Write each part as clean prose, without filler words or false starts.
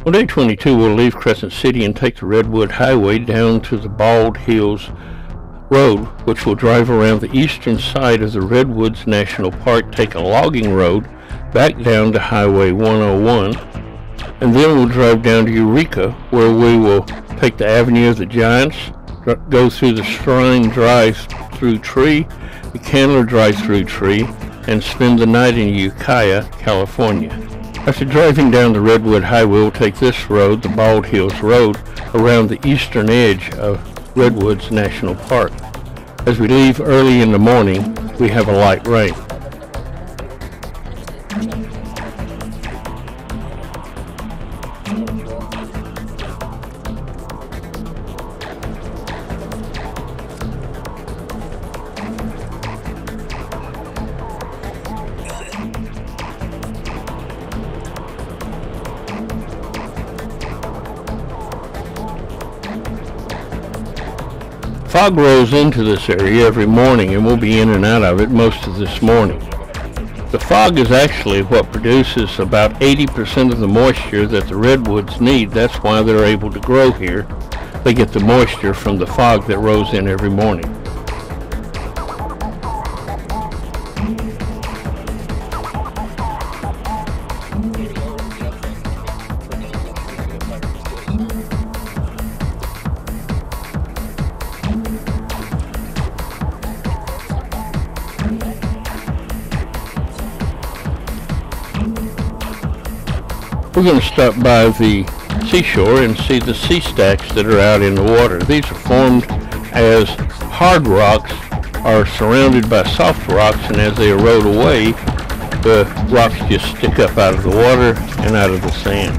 On day 22, we'll leave Crescent City and take the Redwood Highway down to the Bald Hills Road, which will drive around the eastern side of the Redwoods National Park, take a logging road back down to Highway 101, and then we'll drive down to Eureka, where we will take the Avenue of the Giants, go through the Shrine Drive-Thru Tree, the Chandelier Drive-Thru Tree, and spend the night in Ukiah, California. After driving down the Redwood Highway, we'll take this road, the Bald Hills Road, around the eastern edge of Redwoods National Park. As we leave early in the morning, we have a light rain. Fog rolls into this area every morning, and we'll be in and out of it most of this morning. The fog is actually what produces about 80% of the moisture that the redwoods need. That's why they're able to grow here. They get the moisture from the fog that rolls in every morning. We're going to stop by the seashore and see the sea stacks that are out in the water. These are formed as hard rocks are surrounded by soft rocks, and as they erode away, the rocks just stick up out of the water and out of the sand.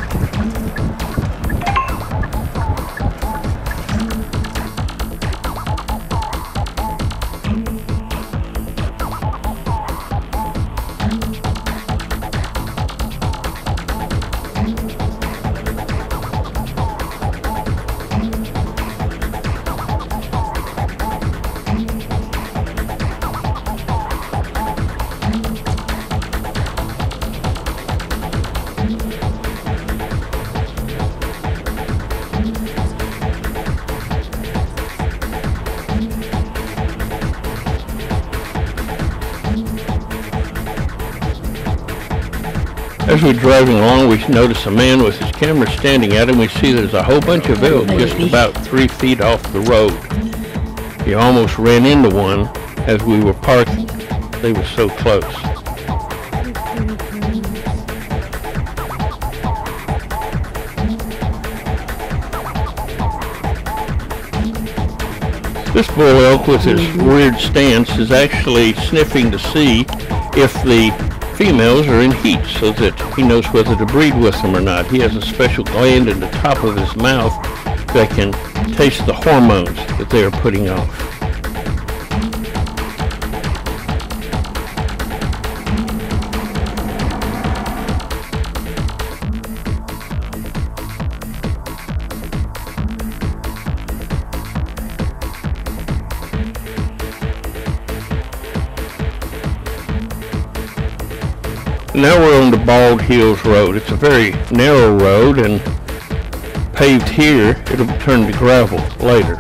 As we're driving along, we notice a man with his camera standing at him. We see there's a whole bunch of elk just about 3 feet off the road. He almost ran into one as we were parking. They were so close. This bull elk with his weird stance is actually sniffing to see if the females are in heat, so that he knows whether to breed with them or not. He has a special gland in the top of his mouth that can taste the hormones that they are putting off. Now we're on the Bald Hills Road. It's a very narrow road, and paved here, it'll be turned to gravel later.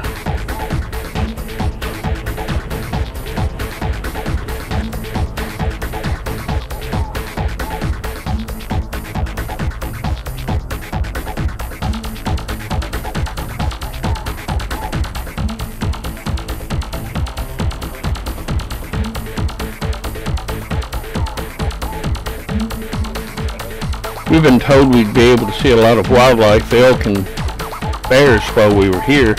We've been told we'd be able to see a lot of wildlife, elk and bears while we were here,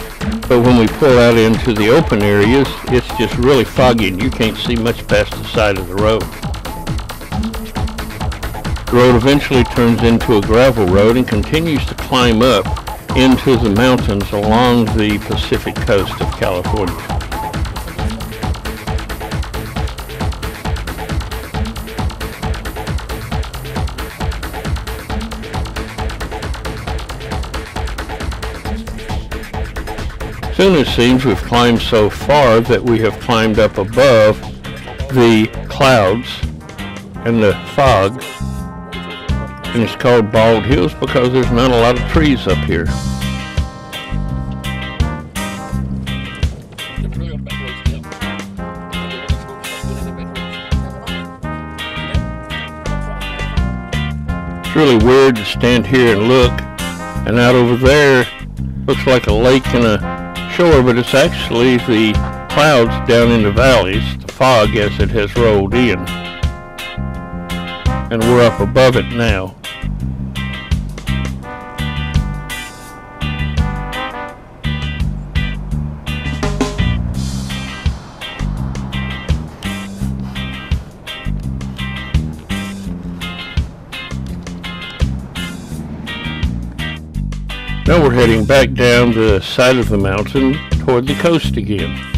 but when we pull out into the open areas, it's just really foggy and you can't see much past the side of the road. The road eventually turns into a gravel road and continues to climb up into the mountains along the Pacific coast of California. Soon it seems we've climbed so far that we have climbed up above the clouds and the fog, And it's called Bald Hills because there's not a lot of trees up here. It's really weird to stand here and look, and out over there looks like a lake and a shore, but it's actually the clouds down in the valleys, the fog as it has rolled in. And we're up above it now. Now we're heading back down the side of the mountain toward the coast again.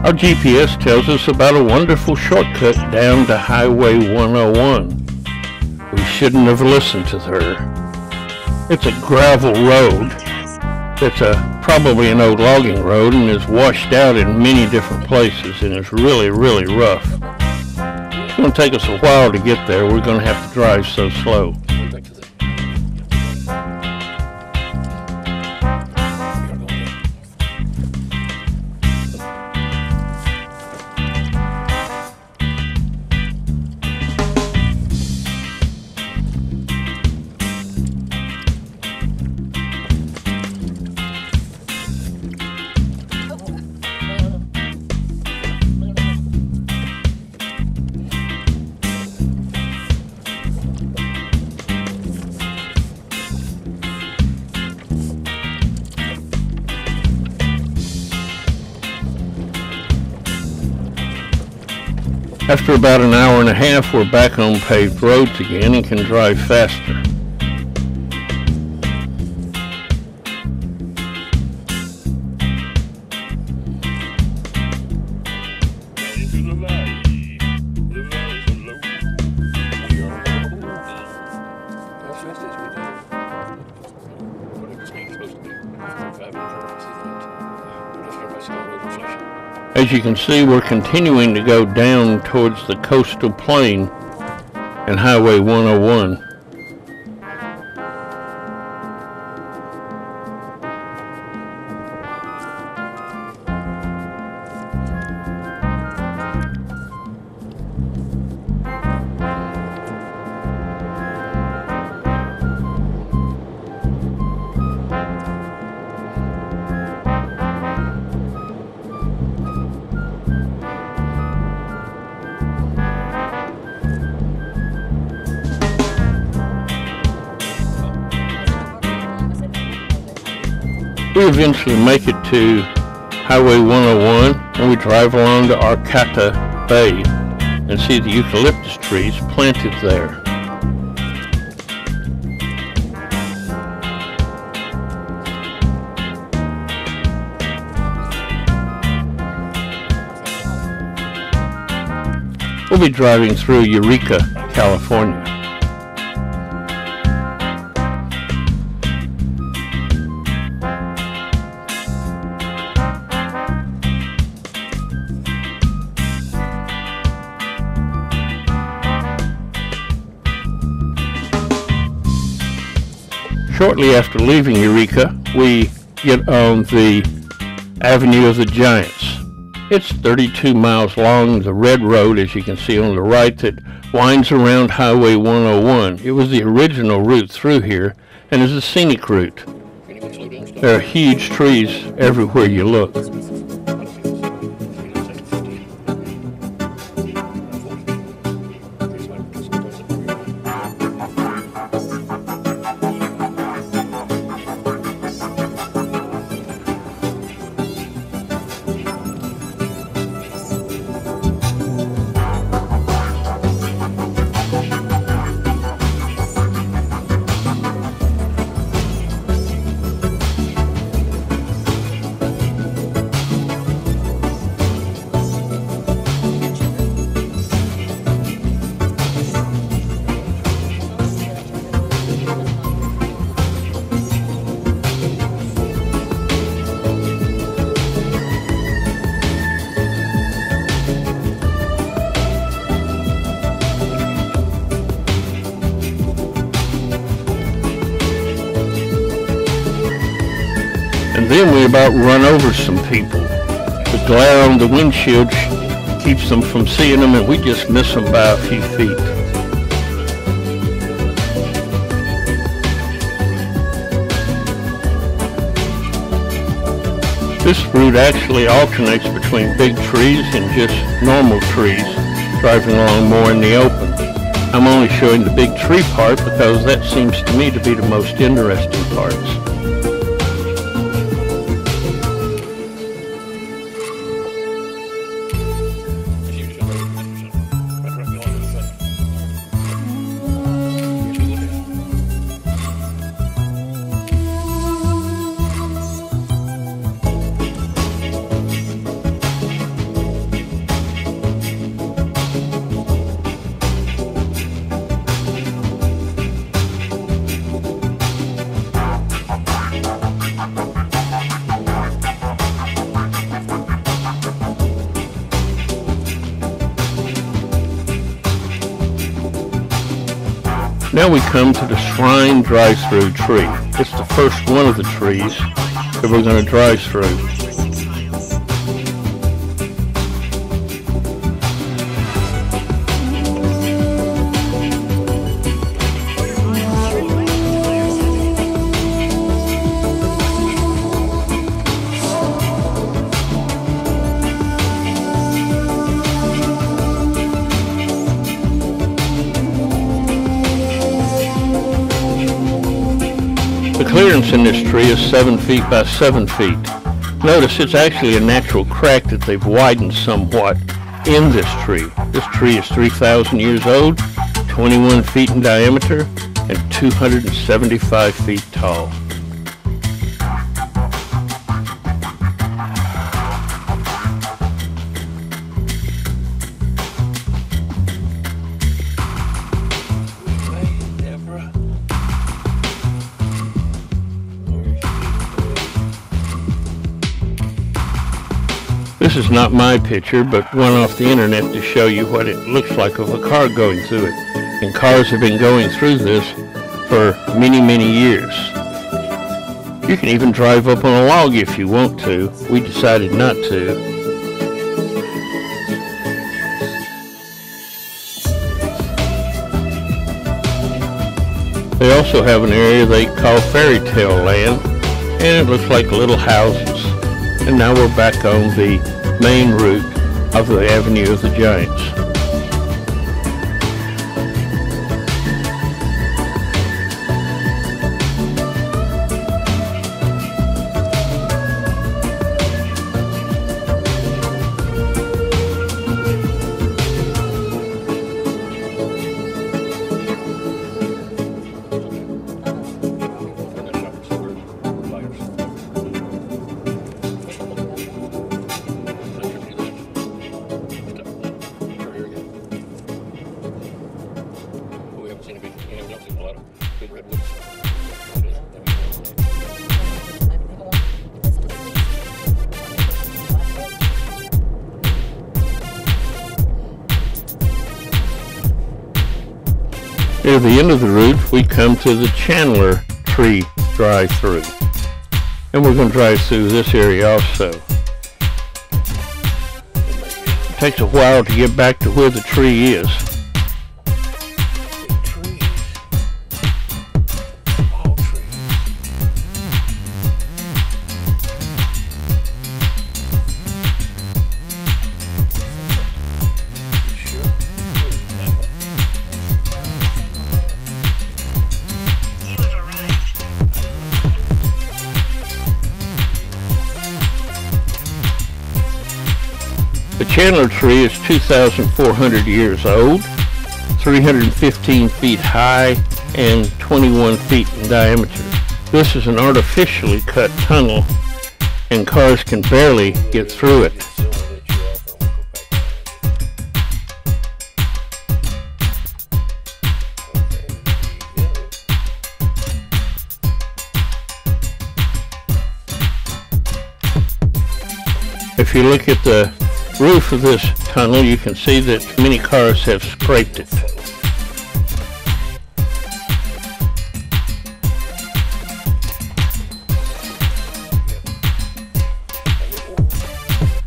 Our GPS tells us about a wonderful shortcut down to Highway 101. We shouldn't have listened to her. It's a gravel road. It's probably an old logging road and is washed out in many different places and is really, really rough. It's going to take us a while to get there. We're going to have to drive so slow. After about an hour and a half, we're back on paved roads again and can drive faster. As you can see, we're continuing to go down towards the coastal plain and Highway 101. We eventually make it to Highway 101 and we drive along to Ukiah Bay and see the eucalyptus trees planted there. We'll be driving through Eureka, California. Shortly after leaving Eureka, we get on the Avenue of the Giants. It's 32 miles long, the red road, as you can see on the right, that winds around Highway 101. It was the original route through here and is a scenic route. There are huge trees everywhere you look. And then we about run over some people. The glare on the windshield keeps them from seeing them, and we just miss them by a few feet. This route actually alternates between big trees and just normal trees, driving along more in the open. I'm only showing the big tree part because that seems to me to be the most interesting parts. Now we come to the Shrine drive-through tree. It's the first one of the trees that we're going to drive through. The clearance in this tree is 7 feet by 7 feet. Notice it's actually a natural crack that they've widened somewhat in this tree. This tree is 3,000 years old, 21 feet in diameter, and 275 feet tall. This is not my picture, but one off the internet to show you what it looks like of a car going through it. And cars have been going through this for many, many years. You can even drive up on a log if you want to. We decided not to. They also have an area they call Fairy Tale Land, and it looks like little houses. And now we're back on the main route of the Avenue of the Giants. Near the end of the route, we come to the Chandelier Tree-drive through. And we're going to drive through this area also. It takes a while to get back to where the tree is. The Chandelier tree is 2,400 years old, 315 feet high, and 21 feet in diameter. This is an artificially cut tunnel, and cars can barely get through it. If you look at the roof of this tunnel, you can see that many cars have scraped it.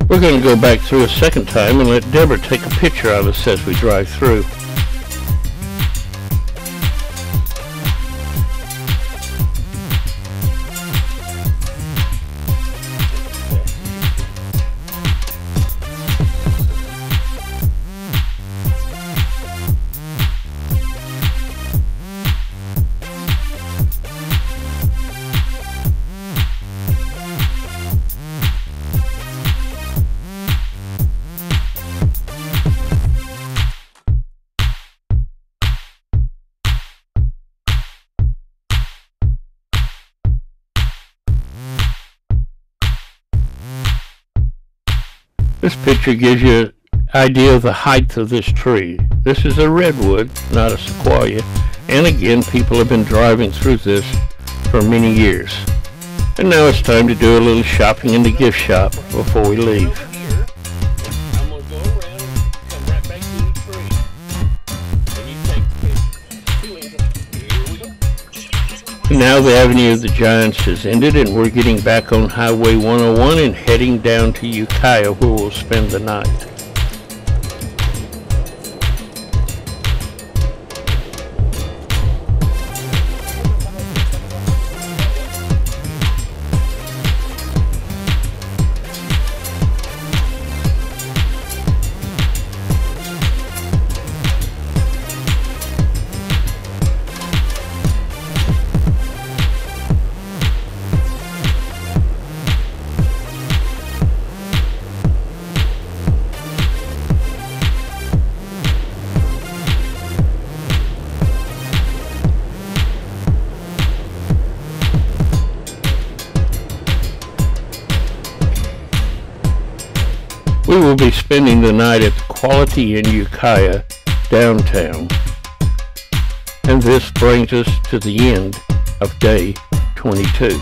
We're going to go back through a second time and let Deborah take a picture of us as we drive through. This picture gives you an idea of the height of this tree. This is a redwood, not a sequoia, and again, people have been driving through this for many years. And now it's time to do a little shopping in the gift shop before we leave. I'm going to go around and come right back to the tree. And you take the picture. Here we go. Now the Avenue of the Giants has ended and we're getting back on Highway 101 and heading down to Ukiah where we'll spend the night. We will be spending the night at the Quality in Ukiah, downtown. And this brings us to the end of day 22.